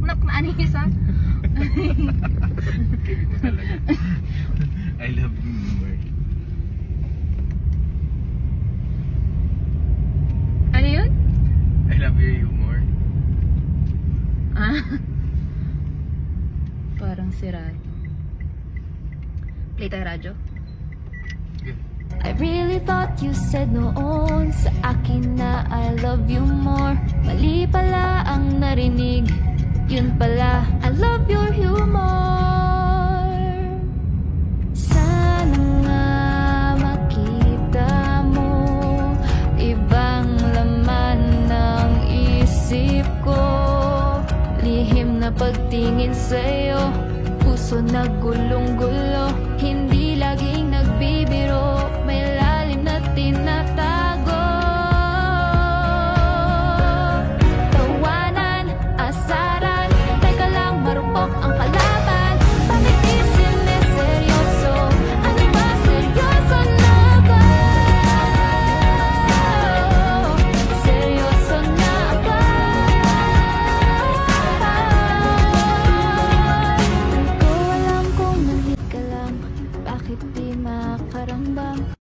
Nak maanis ha? I love you more. Ano yun? I love your humor. Ah. Parang sira. Play tayo radyo. I really thought you said noon sa akin na I love you more. Mali pala ang narinig, yun pala I love your humor. Sana nga makita mo ibang laman ng isip ko. Lihim na pagtingin sa'yo, puso na gulong-gulo, hindi laging nagbibiro, may lalim na tinatawag.